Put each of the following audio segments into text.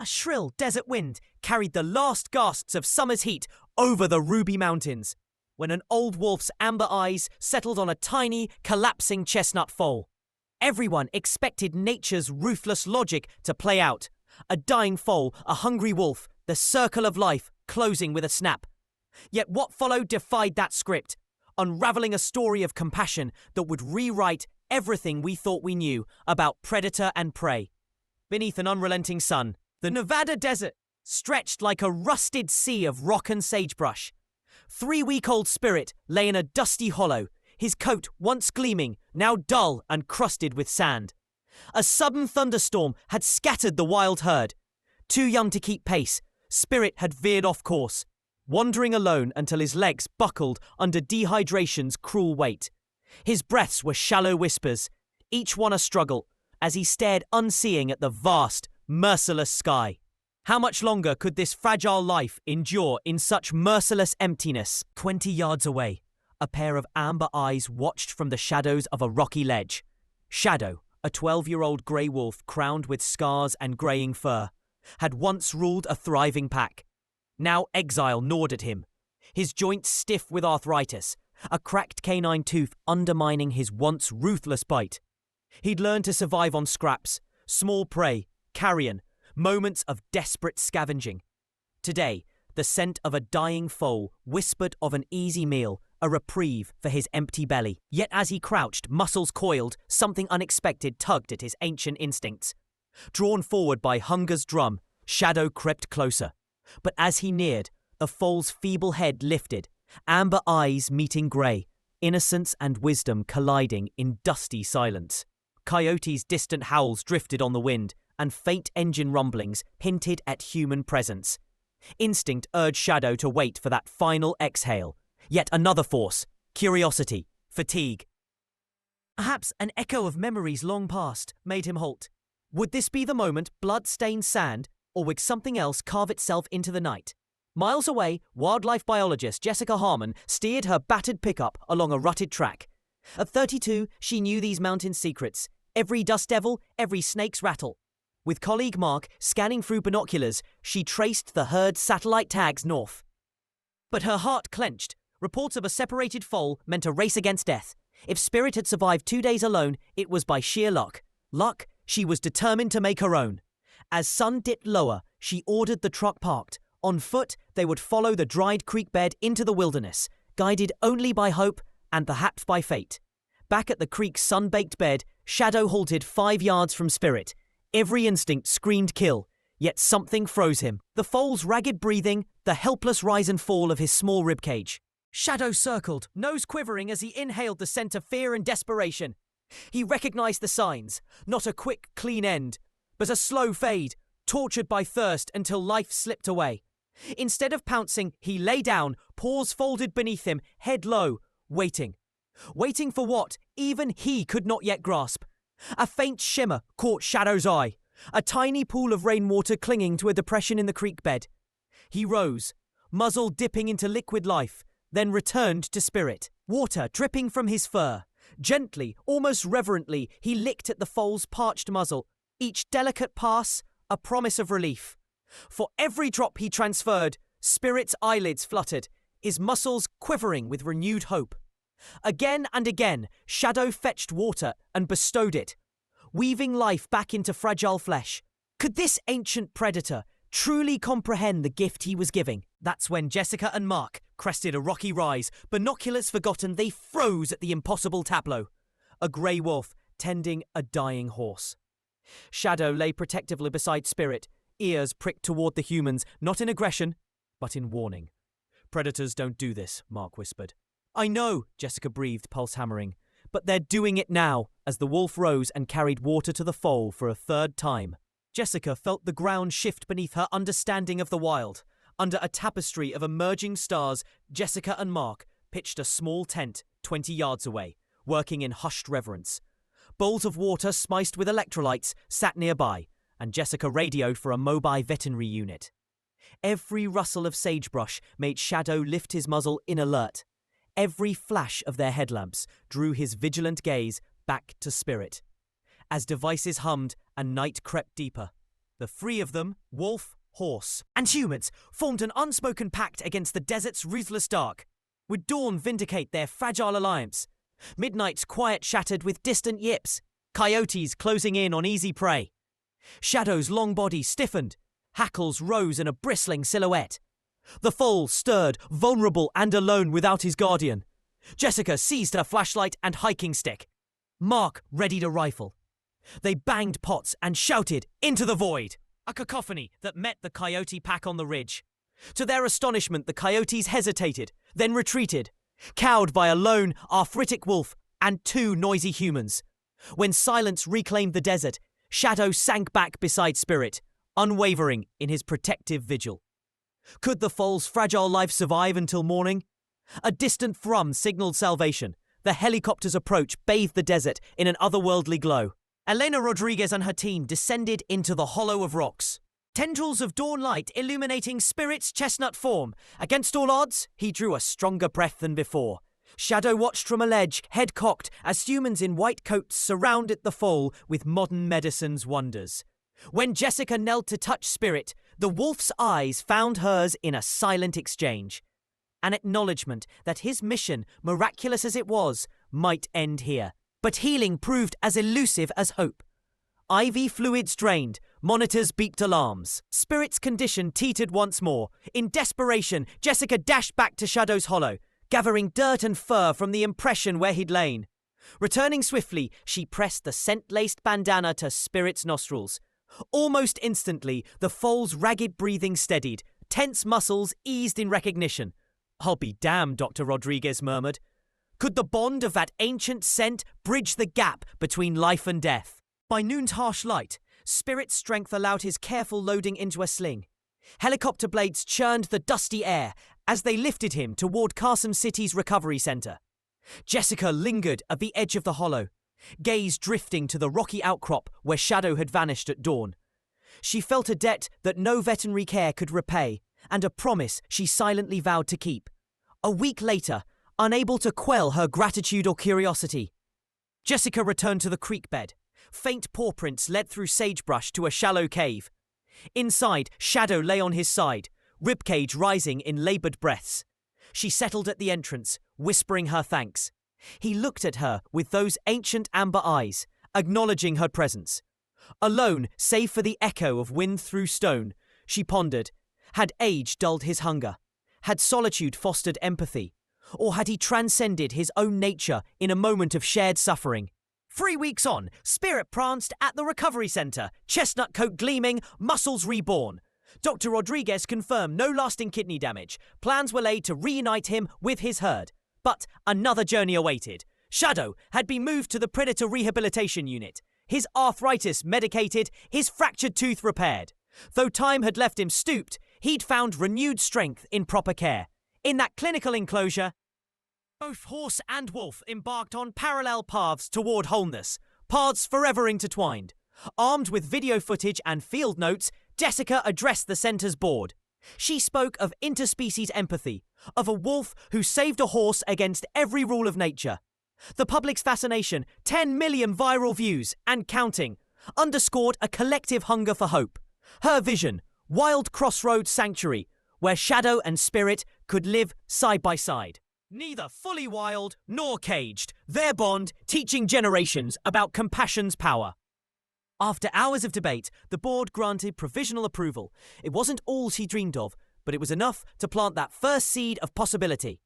A shrill desert wind carried the last gasps of summer's heat over the Ruby Mountains, when an old wolf's amber eyes settled on a tiny, collapsing chestnut foal. Everyone expected nature's ruthless logic to play out. A dying foal, a hungry wolf, the circle of life closing with a snap. Yet what followed defied that script, unraveling a story of compassion that would rewrite everything we thought we knew about predator and prey. Beneath an unrelenting sun, the Nevada desert stretched like a rusted sea of rock and sagebrush. 3-week-old Spirit lay in a dusty hollow, his coat once gleaming, now dull and crusted with sand. A sudden thunderstorm had scattered the wild herd. Too young to keep pace, Spirit had veered off course, wandering alone until his legs buckled under dehydration's cruel weight. His breaths were shallow whispers, each one a struggle, as he stared unseeing at the vast, merciless sky. How much longer could this fragile life endure in such merciless emptiness? 20 yards away, a pair of amber eyes watched from the shadows of a rocky ledge. Shadow, a 12-year-old grey wolf crowned with scars and greying fur, had once ruled a thriving pack. Now exile gnawed at him, his joints stiff with arthritis, a cracked canine tooth undermining his once ruthless bite. He'd learned to survive on scraps, small prey, carrion, moments of desperate scavenging. Today, the scent of a dying foal whispered of an easy meal, a reprieve for his empty belly. Yet as he crouched, muscles coiled, something unexpected tugged at his ancient instincts. Drawn forward by hunger's drum, Shadow crept closer. But as he neared, the foal's feeble head lifted, amber eyes meeting grey, innocence and wisdom colliding in dusty silence. Coyotes' distant howls drifted on the wind, and faint engine rumblings hinted at human presence. Instinct urged Shadow to wait for that final exhale. Yet another force, curiosity, fatigue. Perhaps an echo of memories long past made him halt. Would this be the moment blood-stained sand, or would something else carve itself into the night? Miles away, wildlife biologist Jessica Harmon steered her battered pickup along a rutted track. At 32, she knew these mountain secrets, every dust devil, every snake's rattle. With colleague Mark scanning through binoculars, she traced the herd's satellite tags north. But her heart clenched. Reports of a separated foal meant a race against death. If Spirit had survived 2 days alone, it was by sheer luck. Luck she was determined to make her own. As sun dipped lower, she ordered the truck parked. On foot, they would follow the dried creek bed into the wilderness, guided only by hope and perhaps by fate. Back at the creek's sun-baked bed, Shadow halted 5 yards from Spirit. Every instinct screamed kill, yet something froze him. The foal's ragged breathing, the helpless rise and fall of his small ribcage. Shadow circled, nose quivering as he inhaled the scent of fear and desperation. He recognized the signs, not a quick, clean end, but a slow fade, tortured by thirst until life slipped away. Instead of pouncing, he lay down, paws folded beneath him, head low, waiting. Waiting for what even he could not yet grasp. A faint shimmer caught Shadow's eye, a tiny pool of rainwater clinging to a depression in the creek bed. He rose, muzzle dipping into liquid life, then returned to Spirit, water dripping from his fur. Gently, almost reverently, he licked at the foal's parched muzzle, each delicate pass a promise of relief. For every drop he transferred, Spirit's eyelids fluttered, his muscles quivering with renewed hope. Again and again, Shadow fetched water and bestowed it, weaving life back into fragile flesh. Could this ancient predator truly comprehend the gift he was giving? That's when Jessica and Mark crested a rocky rise. Binoculars forgotten, they froze at the impossible tableau. A grey wolf tending a dying horse. Shadow lay protectively beside Spirit, ears pricked toward the humans, not in aggression, but in warning. "Predators don't do this," Mark whispered. "I know," Jessica breathed, pulse hammering. "But they're doing it now," as the wolf rose and carried water to the foal for a third time. Jessica felt the ground shift beneath her understanding of the wild. Under a tapestry of emerging stars, Jessica and Mark pitched a small tent 20 yards away, working in hushed reverence. Bowls of water spiced with electrolytes sat nearby, and Jessica radioed for a mobile veterinary unit. Every rustle of sagebrush made Shadow lift his muzzle in alert. Every flash of their headlamps drew his vigilant gaze back to Spirit. As devices hummed and night crept deeper, The three of them, wolf, horse, and humans, formed an unspoken pact against the desert's ruthless dark. Would dawn vindicate their fragile alliance? Midnight's quiet shattered with distant yips, coyotes closing in on easy prey. Shadow's long body stiffened, hackles rose in a bristling silhouette. The foal stirred, vulnerable and alone without his guardian. Jessica seized her flashlight and hiking stick. Mark readied a rifle. They banged pots and shouted into the void, a cacophony that met the coyote pack on the ridge. To their astonishment, the coyotes hesitated, then retreated, cowed by a lone, arthritic wolf and two noisy humans. When silence reclaimed the desert, Shadow sank back beside Spirit, unwavering in his protective vigil. Could the foal's fragile life survive until morning? A distant thrum signaled salvation. The helicopter's approach bathed the desert in an otherworldly glow. Elena Rodriguez and her team descended into the hollow of rocks. Tendrils of dawn light illuminating Spirit's chestnut form. Against all odds, he drew a stronger breath than before. Shadow watched from a ledge, head cocked, as humans in white coats surrounded the foal with modern medicine's wonders. When Jessica knelt to touch Spirit, the wolf's eyes found hers in a silent exchange. An acknowledgement that his mission, miraculous as it was, might end here. But healing proved as elusive as hope. IV fluids drained, monitors beeped alarms. Spirit's condition teetered once more. In desperation, Jessica dashed back to Shadow's hollow, gathering dirt and fur from the impression where he'd lain. Returning swiftly, she pressed the scent-laced bandana to Spirit's nostrils. Almost instantly, the foal's ragged breathing steadied, tense muscles eased in recognition. "I'll be damned," Dr. Rodriguez murmured. Could the bond of that ancient scent bridge the gap between life and death? By noon's harsh light, Spirit's strength allowed his careful loading into a sling. Helicopter blades churned the dusty air as they lifted him toward Carson City's recovery center. Jessica lingered at the edge of the hollow, gaze drifting to the rocky outcrop where Shadow had vanished at dawn. She felt a debt that no veterinary care could repay, and a promise she silently vowed to keep. A week later, unable to quell her gratitude or curiosity, Jessica returned to the creek bed. Faint paw prints led through sagebrush to a shallow cave. Inside, Shadow lay on his side, ribcage rising in laboured breaths. She settled at the entrance, whispering her thanks. He looked at her with those ancient amber eyes, acknowledging her presence. Alone, save for the echo of wind through stone, she pondered. Had age dulled his hunger? Had solitude fostered empathy? Or had he transcended his own nature in a moment of shared suffering? 3 weeks on, Spirit pranced at the recovery center, chestnut coat gleaming, muscles reborn. Dr. Rodriguez confirmed no lasting kidney damage. Plans were laid to reunite him with his herd. But another journey awaited. Shadow had been moved to the Predator Rehabilitation Unit. His arthritis medicated, his fractured tooth repaired. Though time had left him stooped, he'd found renewed strength in proper care. In that clinical enclosure, both horse and wolf embarked on parallel paths toward wholeness, paths forever intertwined. Armed with video footage and field notes, Jessica addressed the center's board. She spoke of interspecies empathy, of a wolf who saved a horse against every rule of nature. The public's fascination, 10 million viral views and counting, underscored a collective hunger for hope. Her vision, Wild Crossroads Sanctuary, where Shadow and Spirit could live side by side. Neither fully wild nor caged, their bond teaching generations about compassion's power. After hours of debate, the board granted provisional approval. It wasn't all she dreamed of, but it was enough to plant that first seed of possibility.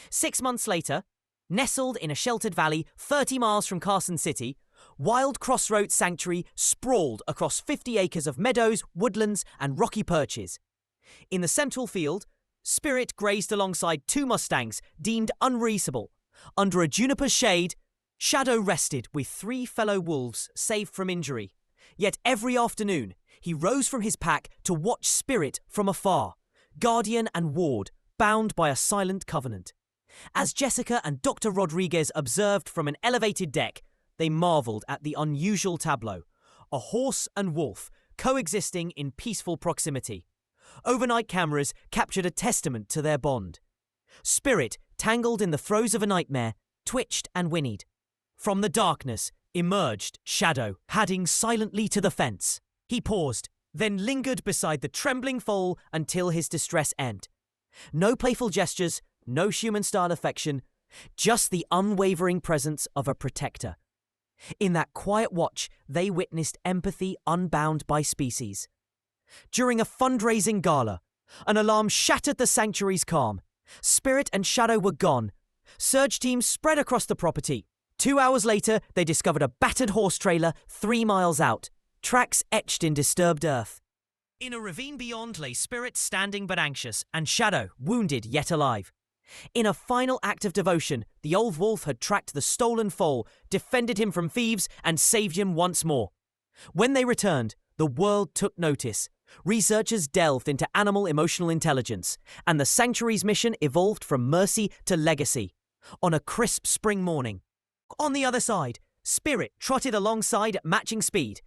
6 months later, nestled in a sheltered valley 30 miles from Carson City, Wild Crossroads Sanctuary sprawled across 50 acres of meadows, woodlands, and rocky perches. In the central field, Spirit grazed alongside 2 Mustangs deemed unreasonable. Under a juniper's shade, Shadow rested with 3 fellow wolves saved from injury. Yet every afternoon, he rose from his pack to watch Spirit from afar, guardian and ward, bound by a silent covenant. As Jessica and Dr. Rodriguez observed from an elevated deck, they marveled at the unusual tableau, a horse and wolf coexisting in peaceful proximity. Overnight cameras captured a testament to their bond. Spirit, tangled in the throes of a nightmare, twitched and whinnied. From the darkness emerged Shadow, padding silently to the fence. He paused, then lingered beside the trembling foal until his distress ended. No playful gestures, no human-style affection, just the unwavering presence of a protector. In that quiet watch, they witnessed empathy unbound by species. During a fundraising gala, an alarm shattered the sanctuary's calm. Spirit and Shadow were gone. Search teams spread across the property. 2 hours later, they discovered a battered horse trailer 3 miles out, tracks etched in disturbed earth. In a ravine beyond lay Spirit standing but anxious, and Shadow wounded yet alive. In a final act of devotion, the old wolf had tracked the stolen foal, defended him from thieves, and saved him once more. When they returned, the world took notice. Researchers delved into animal emotional intelligence, and the sanctuary's mission evolved from mercy to legacy. On a crisp spring morning. On the other side, Spirit trotted alongside at matching speed.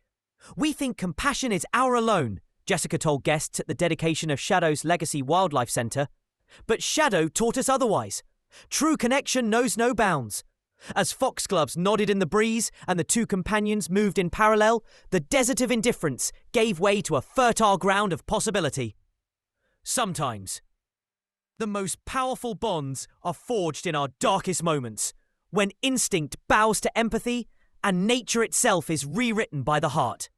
"We think compassion is our alone," Jessica told guests at the dedication of Shadow's Legacy Wildlife Centre. But Shadow taught us otherwise. True connection knows no bounds. As foxgloves nodded in the breeze and the two companions moved in parallel, the desert of indifference gave way to a fertile ground of possibility. Sometimes, the most powerful bonds are forged in our darkest moments, when instinct bows to empathy and nature itself is rewritten by the heart.